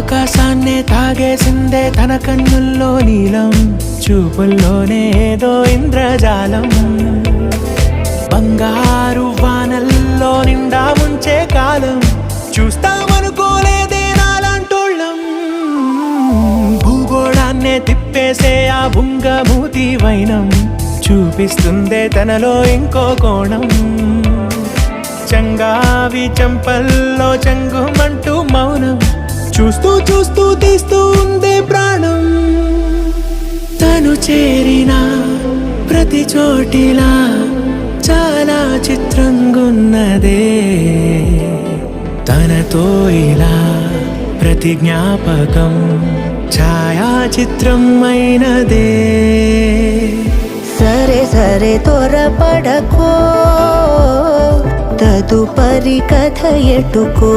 ఆకాశాన్నే తాగేసిందే తన కన్నుల్లో నీలం, చూపుల్లోనే ఏదో ఇంద్రజాలం. బంగారు వానల్లో నిండా ముంచే కాలం, చూస్తామనుకోలేదే నాలాంటోళ్ళం. భూగోళాన్నే తిప్పేసే ఆ బుంగమూతి వైనం, చూపిస్తుందే తనలో ఇంకో కోణం. చంగావి చంపల్లో చంగుమంటూ మౌనం, చూస్తూ చూస్తూ తీస్తూ ఉందే ప్రాణం. తను చేరిన ప్రతి చోటిలా చాలా చిత్రంగున్నదే, తనతో ఇలా ప్రతి జ్ఞాపకం ఛాయాచిత్రం అయినదే. సరే సరే త్వరపడకో, తదుపరి కథ ఎటుకో.